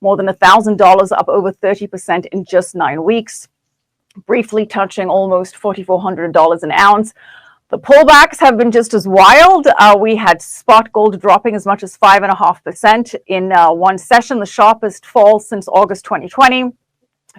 more than $1,000, up over 30% in just 9 weeks, briefly touching almost $4,400 an ounce. The pullbacks have been just as wild. We had spot gold dropping as much as 5.5% in one session, the sharpest fall since August 2020.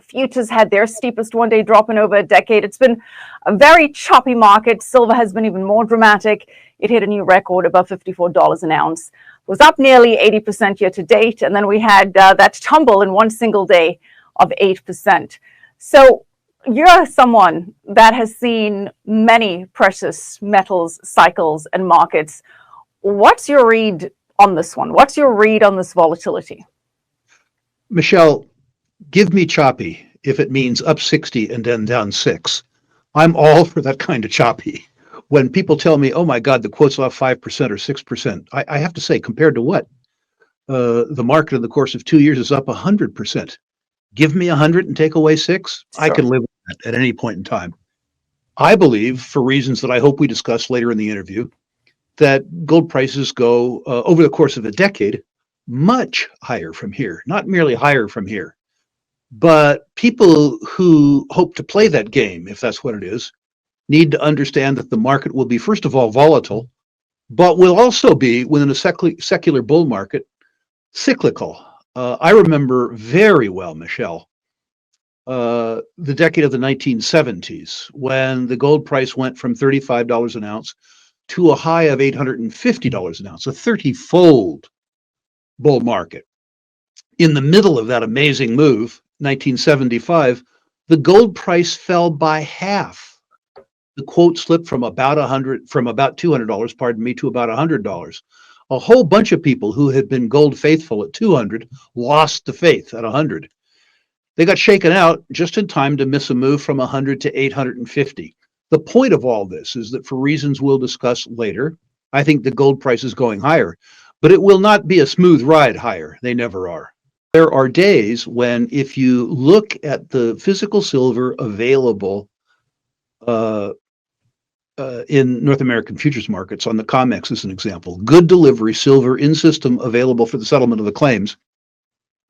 Futures had their steepest one-day drop in over a decade. It's been a very choppy market. Silver has been even more dramatic. It hit a new record above $54 an ounce. It was up nearly 80% year to date, and then we had that tumble in one single day of 8%. So you're someone that has seen many precious metals cycles and markets. What's your read on this one? What's your read on this volatility? Michelle, give me choppy if it means up 60 and then down 6. I'm all for that kind of choppy. When people tell me, oh my God, the quote's off 5% or 6%, I have to say, compared to what? The market in the course of 2 years is up 100%. Give me 100 and take away 6. Sure. I can live with that at any point in time. I believe, for reasons that I hope we discuss later in the interview, that gold prices go over the course of a decade much higher from here, not merely higher from here. But people who hope to play that game, if that's what it is, need to understand that the market will be, first of all, volatile, but will also be, within a secular bull market, cyclical. I remember very well, Michelle, the decade of the 1970s, when the gold price went from $35 an ounce to a high of $850 an ounce, a 30-fold bull market. In the middle of that amazing move, 1975, the gold price fell by half. The quote slipped from about $200, pardon me, to about $100. A whole bunch of people who had been gold faithful at 200 lost the faith at 100. They got shaken out just in time to miss a move from 100 to 850. The point of all this is that, for reasons we'll discuss later, I think the gold price is going higher, but it will not be a smooth ride higher. They never are. There are days when, if you look at the physical silver available in North American futures markets, on the COMEX as an example, good delivery silver in system available for the settlement of the claims,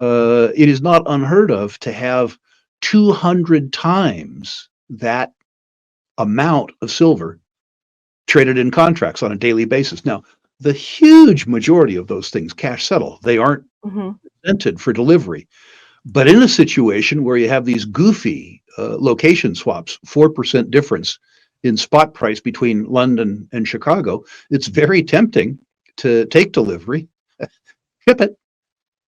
it is not unheard of to have 200 times that amount of silver traded in contracts on a daily basis. Now, the huge majority of those things cash settle. They aren't presented for delivery. But in a situation where you have these goofy location swaps, 4% difference in spot price between London and Chicago, it's very tempting to take delivery, ship it,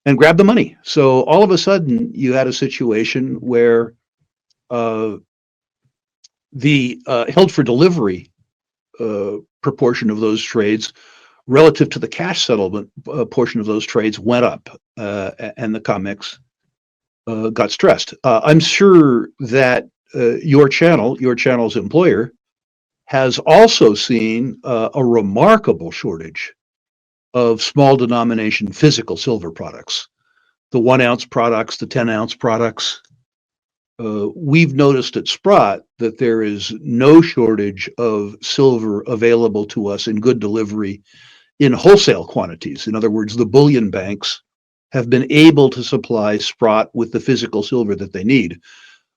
and grab the money. So all of a sudden, you had a situation where the held for delivery proportion of those trades relative to the cash settlement portion of those trades went up, and the COMEX got stressed. I'm sure that your channel's employer, has also seen a remarkable shortage of small denomination physical silver products, the 1 ounce products, the 10 ounce products. We've noticed at Sprott that there is no shortage of silver available to us in good delivery in wholesale quantities. In other words, the bullion banks have been able to supply Sprott with the physical silver that they need.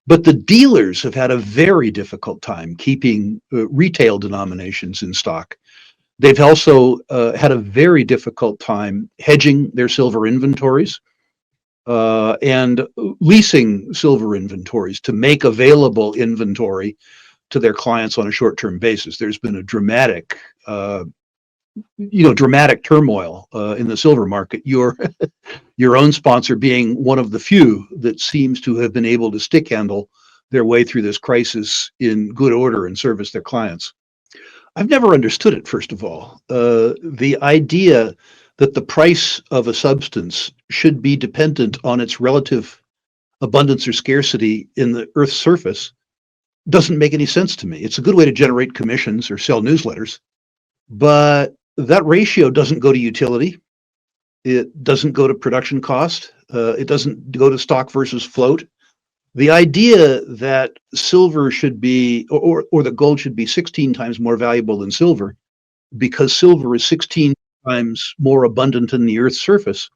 But the dealers have had a very difficult time keeping retail denominations in stock. They've also had a very difficult time hedging their silver inventories and leasing silver inventories to make available inventory to their clients on a short-term basis. There's been a dramatic turmoil in the silver market. Your own sponsor being one of the few that seems to have been able to stick handle their way through this crisis in good order and service their clients. I've never understood it, first of all. The idea that the price of a substance should be dependent on its relative abundance or scarcity in the Earth's surface doesn't make any sense to me. It's a good way to generate commissions or sell newsletters, but that ratio doesn't go to utility. It doesn't go to production cost. It doesn't go to stock versus float. The idea that silver should be, or that gold should be 16 times more valuable than silver because silver is 16 times more abundant in the Earth's surface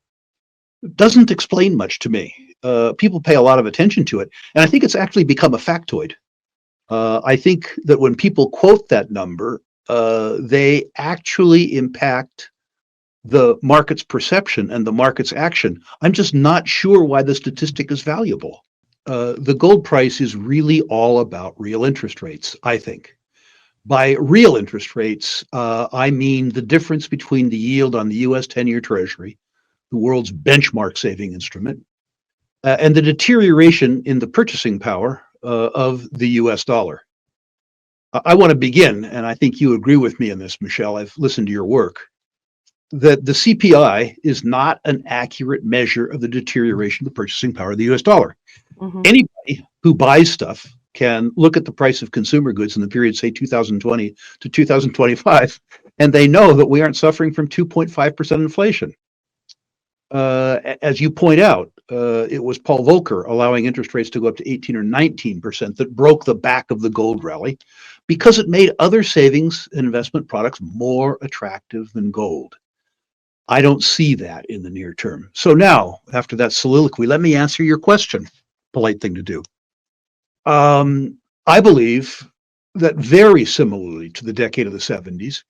doesn't explain much to me. People pay a lot of attention to it, and I think it's actually become a factoid. I think that when people quote that number, they actually impact the market's perception and the market's action. I'm just not sure why the statistic is valuable. The gold price is really all about real interest rates, I think. By real interest rates, I mean the difference between the yield on the US 10-year Treasury, the world's benchmark saving instrument, and the deterioration in the purchasing power of the US dollar. I want to begin, and I think you agree with me on this, Michelle. I've listened to your work, that the CPI is not an accurate measure of the deterioration of the purchasing power of the US dollar. Mhm. Anybody who buys stuff can look at the price of consumer goods in the period, say 2020 to 2025, and they know that we aren't suffering from 2.5% inflation. As you point out, it was Paul Volcker allowing interest rates to go up to 18 or 19% that broke the back of the gold rally because it made other savings and investment products more attractive than gold. I don't see that in the near term. So now, after that soliloquy, let me answer your question. Polite thing to do. I believe that very similarly to the decade of the 70s,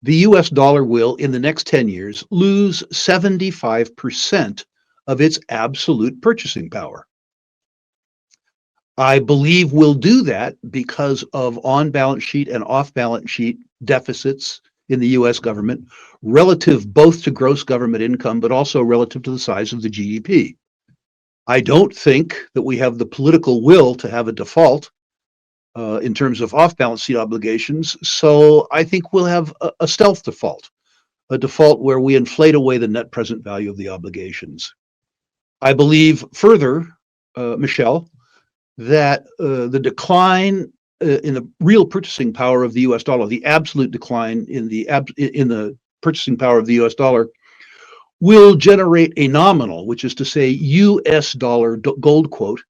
the US dollar will, in the next 10 years, lose 75% of its absolute purchasing power. I believe we'll do that because of on balance sheet and off balance sheet deficits in the US government, relative both to gross government income, but also relative to the size of the GDP. I don't think that we have the political will to have a default in terms of off balance sheet obligations. So I think we'll have a stealth default, a default where we inflate away the net present value of the obligations. I believe further, Michelle, that the decline in the real purchasing power of the US dollar, the absolute decline in the purchasing power of the US dollar, will generate a nominal, which is to say US dollar gold quote,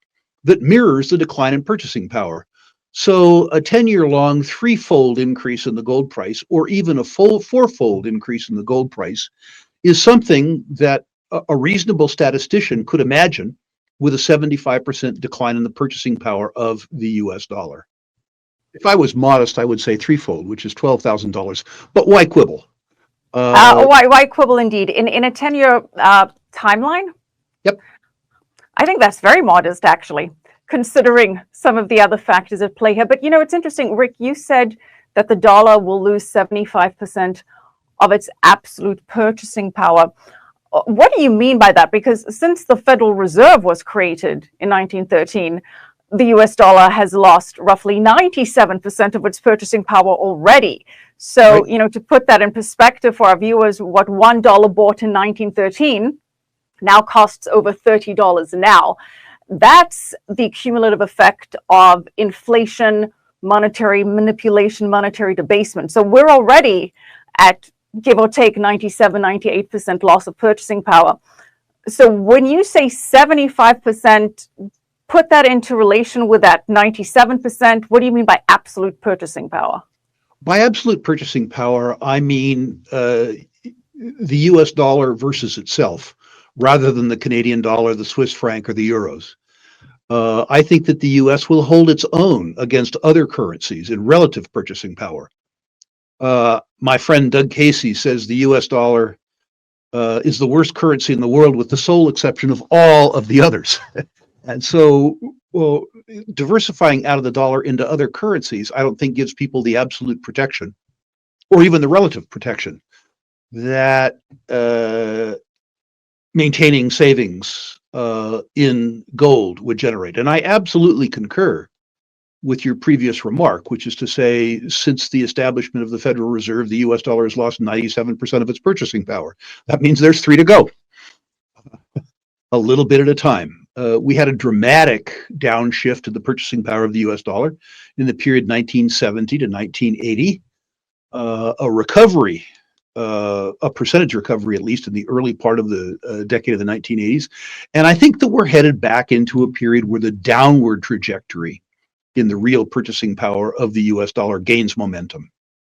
that mirrors the decline in purchasing power. So a 10-year long threefold increase in the gold price, or even a full fourfold increase in the gold price, is something that a reasonable statistician could imagine with a 75% decline in the purchasing power of the US dollar. If I was modest, I would say threefold, which is $12,000. But why quibble? Why quibble indeed? In a 10-year timeline? Yep. I think that's very modest, actually, considering some of the other factors at play here. But you know, it's interesting, Rick, you said that the dollar will lose 75% of its absolute purchasing power. What do you mean by that? Because since the Federal Reserve was created in 1913, the US dollar has lost roughly 97% of its purchasing power already. So, Right. you know, to put that in perspective for our viewers, what $1 bought in 1913 now costs over $30 now. That's the cumulative effect of inflation, monetary manipulation, monetary debasement. So we're already at, give or take, 97, 98% loss of purchasing power. So when you say 75%, put that into relation with that 97%. What do you mean by absolute purchasing power? By absolute purchasing power, I mean the US dollar versus itself, rather than the Canadian dollar, the Swiss franc, or the euros. I think that the US will hold its own against other currencies in relative purchasing power. My friend Doug Casey says the US dollar is the worst currency in the world with the sole exception of all of the others. And so, well, diversifying out of the dollar into other currencies, I don't think gives people the absolute protection or even the relative protection that maintaining savings in gold would generate. And I absolutely concur with your previous remark, which is to say, since the establishment of the Federal Reserve, the US dollar has lost 97% of its purchasing power. That means there's 3 to go, a little bit at a time. We had a dramatic downshift in the purchasing power of the US dollar in the period 1970 to 1980, a recovery, a percentage recovery, at least in the early part of the decade of the 1980s. And I think that we're headed back into a period where the downward trajectory in the real purchasing power of the US dollar gains momentum.